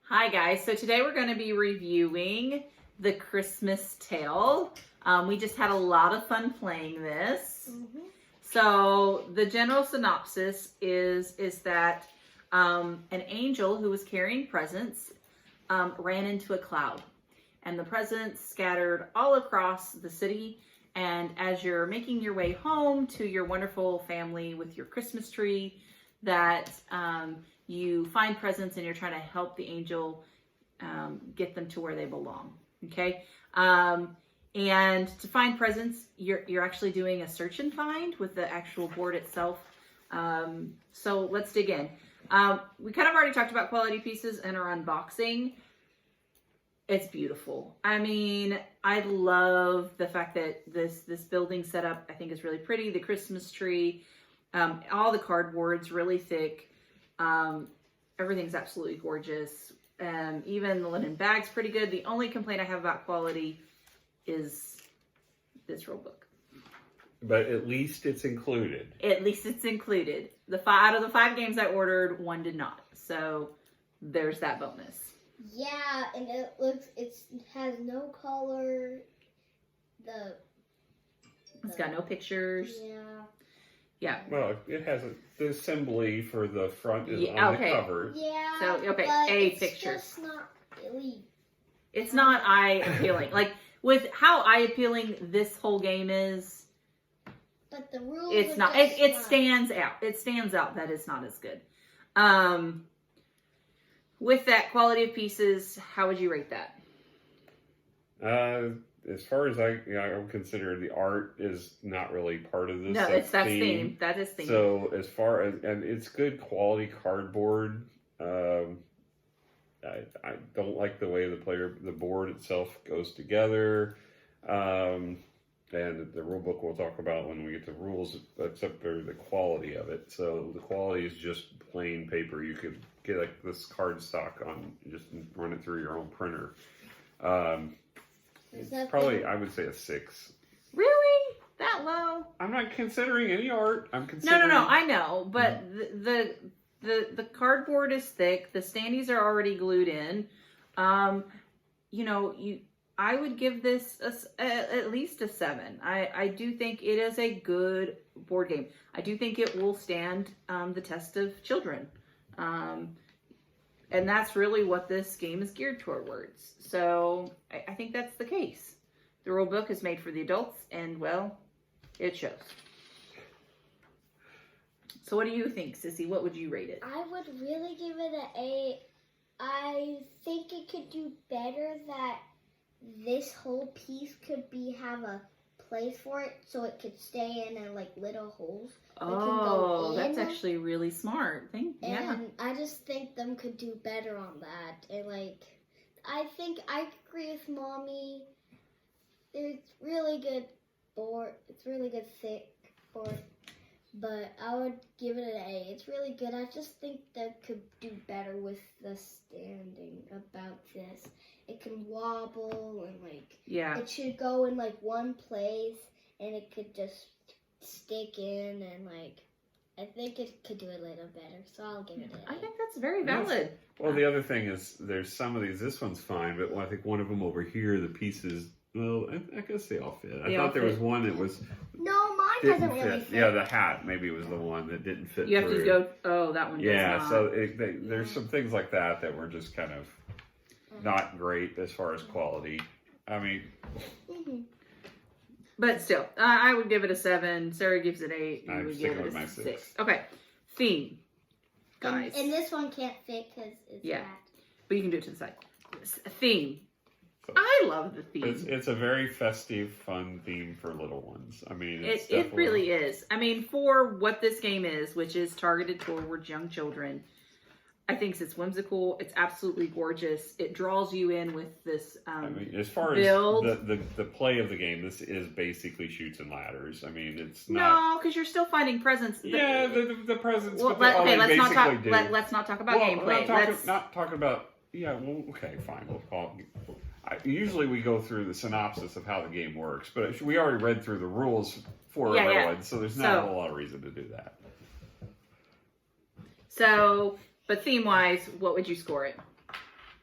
Hi guys, so today we're going to be reviewing The Christmas Tale. We just had a lot of fun playing this. So the general synopsis is that an angel who was carrying presents ran into a cloud, and the presents scattered all across the city. And as you're making your way home to your wonderful family with your Christmas tree, that you find presents and you're trying to help the angel get them to where they belong. Okay. And to find presents, you're actually doing a search and find with the actual board itself. So let's dig in. We kind of already talked about quality pieces in our unboxing. It's beautiful. I mean, I love the fact that this building setup, I think, is really pretty. The Christmas tree, all the cardboard's really thick. Everything's absolutely gorgeous. Even the linen bag's pretty good. The only complaint I have about quality is this rule book. But at least it's included. At least it's included. Out of the 5 games I ordered, 1 did not. So there's that bonus. Yeah, and it has no color. It's got no pictures. Yeah. Well, it has the assembly for the front is on the cover. Yeah. So but a it's picture. Just not really. It's not eye appealing. Like with how eye appealing this whole game is. But the rules. It's not. It stands out. It stands out that it's not as good. With that quality of pieces, how would you rate that? As far as I would consider, the art is not really part of this. No, that's theme. That is theme. So as far as, and it's good quality cardboard. I don't like the way the board itself goes together. And the rule book we'll talk about when we get to rules, except for the quality of it. So the quality is just plain paper. You could get like this card stock on, just run it through your own printer. It's probably, I would say, a 6. Really? That low? I'm not considering any art. I'm considering... No. I know, but the cardboard is thick. The standees are already glued in. I would give this at least a 7. I do think it is a good board game. I do think it will stand the test of children. And that's really what this game is geared towards. So I think that's the case. The rule book is made for the adults, and well, it shows. So what do you think, Sissy? What would you rate it? I would really give it an 8. I think it could do better that this whole piece could have a place for it so it could stay in like little holes. Oh, that's actually really smart. And I just think them could do better on that. And I think I agree with Mommy. It's really good board. It's really good thick board. But I would give it an A. It's really good. I just think they could do better with the standing about this. It can wobble and it should go in one place and it could just stick in and I think it could do a little better. So I'll give it an A. I think that's very valid. Well, the other thing is there's some of these. This one's fine, but I think one of them over here, the pieces. Well, I guess they all fit. I thought there was one that was. No, mine doesn't really fit. Yeah, the hat maybe was the one that didn't fit. You have to go. Oh, that one. Yeah, does not. so there's some things like that were just kind of not great as far as quality. I mean. But still, I would give it a 7. Sarah gives it 8. You I'm would sticking give it with a my 6. 6. Okay, theme, guys. And this one can't fit because it's Yeah, wrapped. but you can do it to the side. Theme. I love the theme. It's a very festive, fun theme for little ones. I mean, it really is. I mean, for what this game is, which is targeted towards young children, I think it's whimsical. It's absolutely gorgeous. It draws you in with this I mean, as far build. as the play of the game, this is basically shoots and ladders. I mean, it's not... No, because you're still finding presents. Yeah, the presents... Well, let's not talk about gameplay. Not talking about... Yeah, well, okay, fine. We'll call it... Usually we go through the synopsis of how the game works, but we already read through the rules for everyone, so there's not a lot of reason to do that. So, but theme-wise, what would you score it?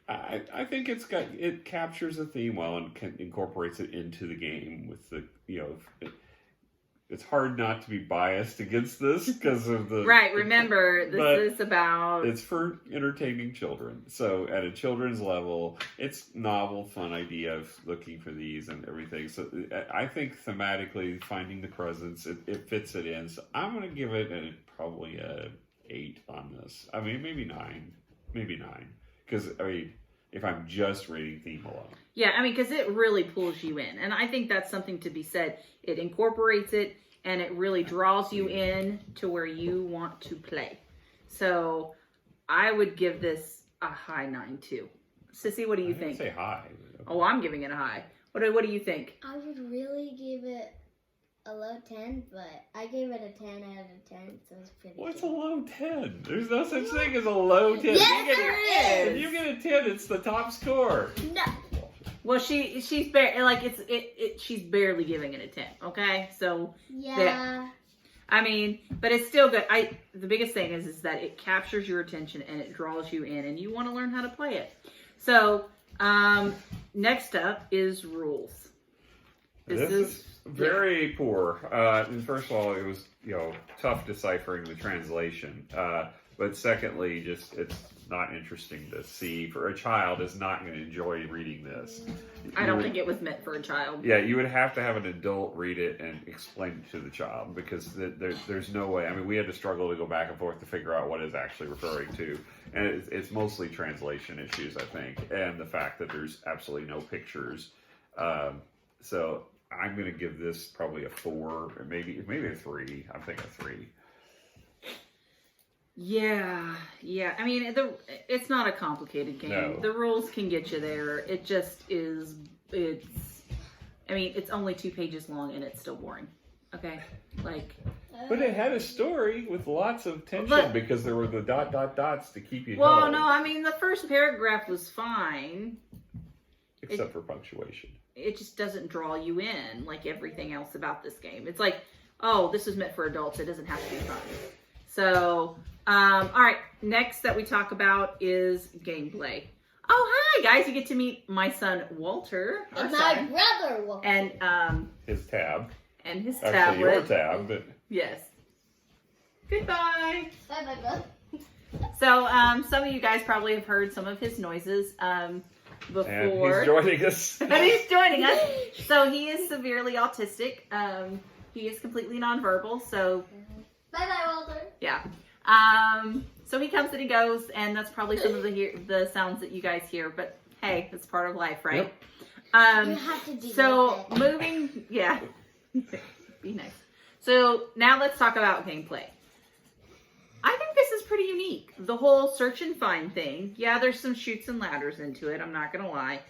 I think it captures the theme well and incorporates it into the game with the it's hard not to be biased against this because of the right. Remember, this is about it's for entertaining children. So at a children's level, it's novel, fun idea of looking for these and everything. So I think thematically, finding the presents, it fits it in. So I'm going to give it probably a 8 on this. I mean, maybe 9, because I mean, if I'm just reading theme alone. Yeah, I mean, because it really pulls you in. And I think that's something to be said. It incorporates it, and it really draws you in to where you want to play. So I would give this a high 9, too. Sissy, what do you think? Say high. Oh, I'm giving it a high. What do you think? I would really give it a low 10, but I gave it a 10 out of 10, so it's pretty What's good. a low 10? There's no such thing as a low 10. Yes, there If you get a 10, it's the top score. No. Well, she's she's barely giving it a 10. Okay, so Yeah. I mean, but it's still good. The biggest thing is that it captures your attention and it draws you in, and you want to learn how to play it. So next up is rules. This is very poor. First of all, it was tough deciphering the translation. But secondly, just it's not interesting to see. For a child is not going to enjoy reading this. I don't think it was meant for a child. Yeah, you would have to have an adult read it and explain it to the child because there's no way. I mean, we had to struggle to go back and forth to figure out what it's actually referring to. And it's mostly translation issues, I think, and the fact that there's absolutely no pictures. So I'm going to give this probably a 4, or maybe a 3. I'm thinking a 3. Yeah. I mean, it's not a complicated game. No. The rules can get you there. It just is. I mean, it's only 2 pages long and it's still boring. Okay, But it had a story with lots of tension because there were the ... dots to keep you Well, held. no, I mean the first paragraph was fine. Except for punctuation. It just doesn't draw you in like everything else about this game. It's like, oh, this is meant for adults. It doesn't have to be fun. So, all right. Next that we talk about is gameplay. Oh, hi guys! You get to meet my son Walter, And my brother Walter. and His tab. and his Actually, tablet. your tab, but Yes. Goodbye. Bye, my brother. So, some of you guys probably have heard some of his noises before. and he's joining us. And he's joining us. So he is severely autistic. He is completely nonverbal. So Bye, Walter. yeah. So he comes and he goes, and that's probably some of the sounds that you guys hear. But hey, it's part of life, right? Yep. You have to do So that. moving, yeah. Be nice. So now let's talk about gameplay. I think this is pretty unique. The whole search and find thing. Yeah, there's some chutes and ladders into it. I'm not going to lie.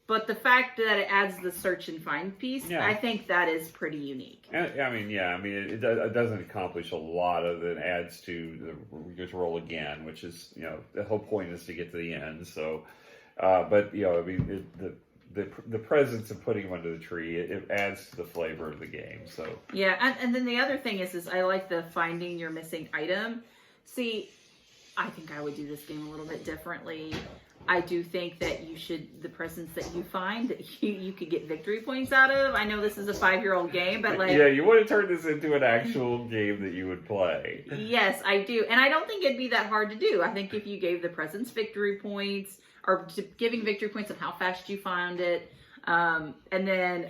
But the fact that it adds the search and find piece, I think that is pretty unique. And, it doesn't accomplish a lot of it. Adds to we just roll again, which is, the whole point is to get to the end. So, the presence of putting them under the tree, it adds to the flavor of the game. So yeah, and then the other thing is I like the finding your missing item. See, I think I would do this game a little bit differently. I do think that the presents that you find that you could get victory points out of. I know this is a 5-year-old game, but you want to turn this into an actual game that you would play. Yes, I do, and I don't think it'd be that hard to do. I think if you gave the presents victory points, or giving victory points on how fast you found it, and then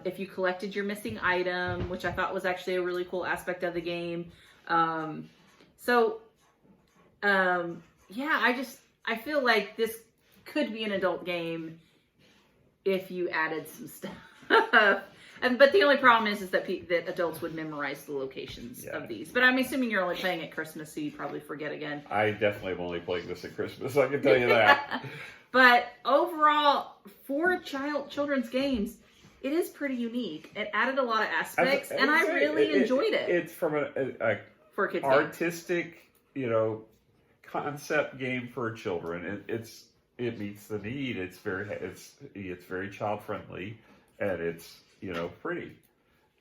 if you collected your missing item, which I thought was actually a really cool aspect of the game. I feel like this could be an adult game if you added some stuff. But the only problem is that adults would memorize the locations of these. But I'm assuming you're only playing at Christmas, so you probably forget again. I definitely am only playing this at Christmas, I can tell you that. But overall, for children's games, it is pretty unique. It added a lot of aspects, and I really enjoyed it. It's from a for kids artistic, concept game for children. It meets the need. It's very child friendly, and it's pretty.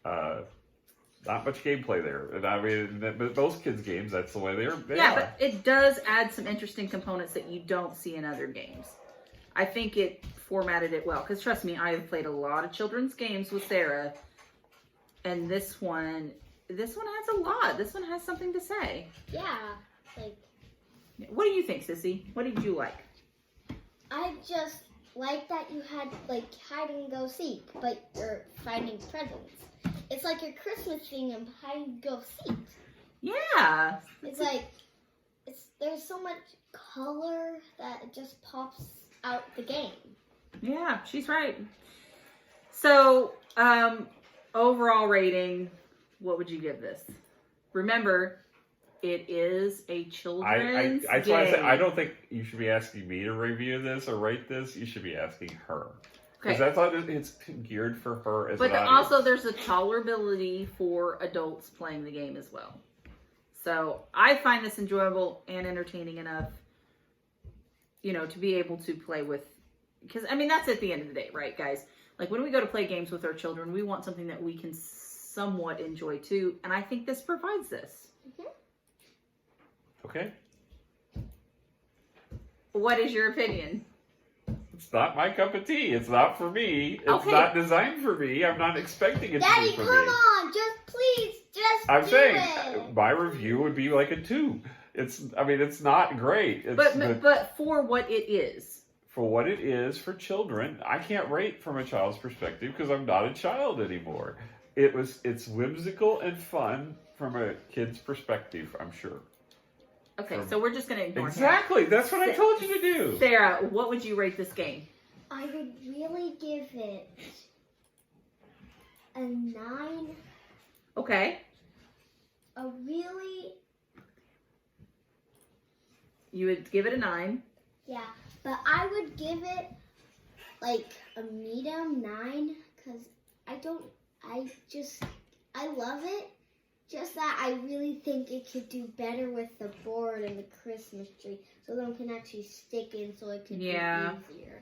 Not much gameplay there, and I mean, but most kids' games, that's the way they are. But it does add some interesting components that you don't see in other games. I think it formatted it well. Because trust me, I have played a lot of children's games with Sarah. And this one has a lot. This one has something to say. Yeah, like... What do you think, Sissy? What did you like? I just like that you had, like, hide and go seek, but you're finding presents. It's like your Christmas thing of hide and go seek. Yeah. It's like, there's so much color that it just pops out the game. Yeah, she's right. So, overall rating, what would you give this? Remember, it is a children's game. That's why I said I don't think you should be asking me to review this or rate this. You should be asking her. Because I thought it's geared for her as an audience. But also there's a tolerability for adults playing the game as well. So I find this enjoyable and entertaining enough, to be able to play with. Because, that's at the end of the day, right, guys? Like, when we go to play games with our children, we want something that we can somewhat enjoy, too. And I think this provides this. Mm-hmm. Okay. What is your opinion? It's not my cup of tea. It's not for me. It's not designed for me. I'm not expecting it Daddy, to be for me. Daddy, come on. I'm do saying it. my review would be like a 2. It's not great. But for what it is. For what it is for children, I can't rate from a child's perspective because I'm not a child anymore. It's whimsical and fun from a kid's perspective, I'm sure. Okay, so we're just going to ignore Exactly. That's what I told you to do. Sarah, what would you rate this game? I would really give it a 9. Okay. You would give it a 9. Yeah, but I would give it like a medium 9 because I love it. Just that I really think it could do better with the board and the Christmas tree so them can actually stick in so it can be easier.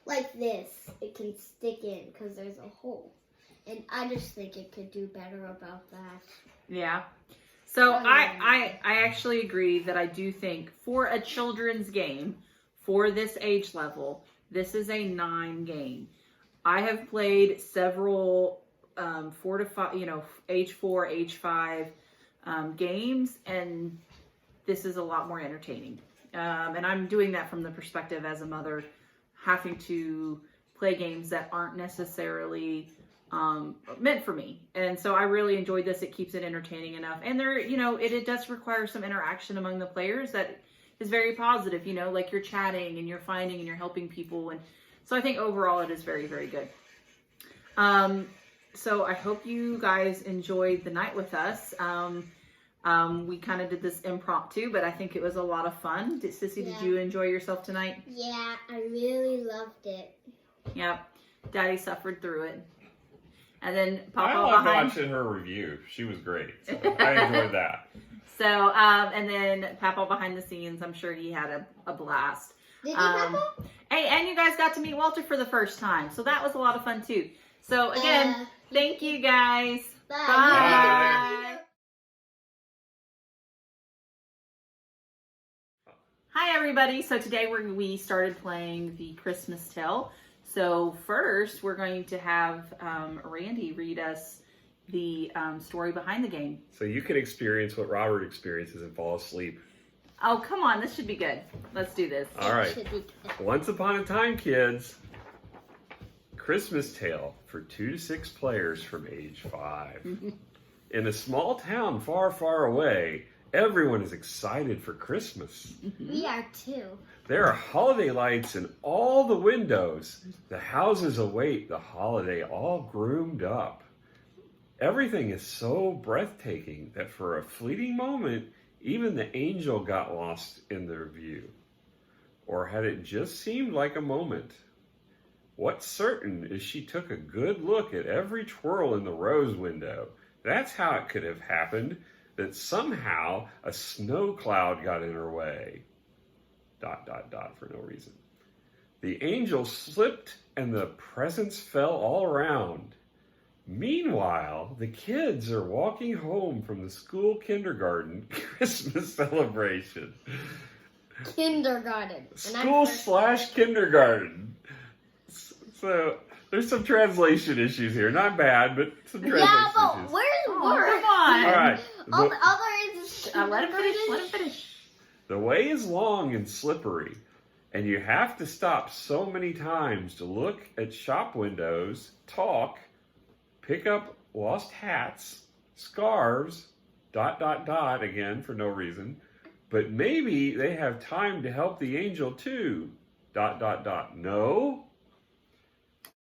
Like this, it can stick in because there's a hole. And I just think it could do better about that. Yeah. So I actually agree that I do think for a children's game, for this age level, this is a 9 game. I have played several 4 to 5, age 4, age 5 games, and this is a lot more entertaining. And I'm doing that from the perspective as a mother, having to play games that aren't necessarily meant for me. And so I really enjoyed this. It keeps it entertaining enough. And there, it does require some interaction among the players that is very positive, like you're chatting and you're finding and you're helping people. And so I think overall it is very, very good. So I hope you guys enjoyed the night with us. We kind of did this impromptu, but I think it was a lot of fun. Sissy, did you enjoy yourself tonight? Yeah, I really loved it. Yep. Daddy suffered through it. And then Papa I loved behind. watching her review. She was great. So I enjoyed that. So, and then Papa behind the scenes, I'm sure he had a blast. Did you, Papa? Hey, and you guys got to meet Walter for the first time. So that was a lot of fun too. So again, thank you guys. Bye. Bye. Hi everybody. So today we started playing the Christmas Tale. So first we're going to have Randy read us the story behind the game. So you can experience what Robert experiences and fall asleep. Oh, come on. This should be good. Let's do this. All right. Once upon a time, kids. Christmas Tale for 2 to 6 players from age 5. In a small town far, far away, everyone is excited for Christmas. We are too. There are holiday lights in all the windows. The houses await the holiday all groomed up. Everything is so breathtaking that for a fleeting moment, even the angel got lost in their view. Or had it just seemed like a moment? What's certain is she took a good look at every twirl in the rose window. That's how it could have happened, that somehow a snow cloud got in her way. ... for no reason. The angel slipped and the presents fell all around. Meanwhile, the kids are walking home from the school kindergarten Christmas celebration. Kindergarten. School/kindergarten. So there's some translation issues here. Not bad, but some translation Yeah, but issues. where's Oh, work? come on. All right. All the other is Let him finish. Let him finish. The way is long and slippery, and you have to stop so many times to look at shop windows, talk, pick up lost hats, scarves, ... again for no reason, but maybe they have time to help the angel too, ... No?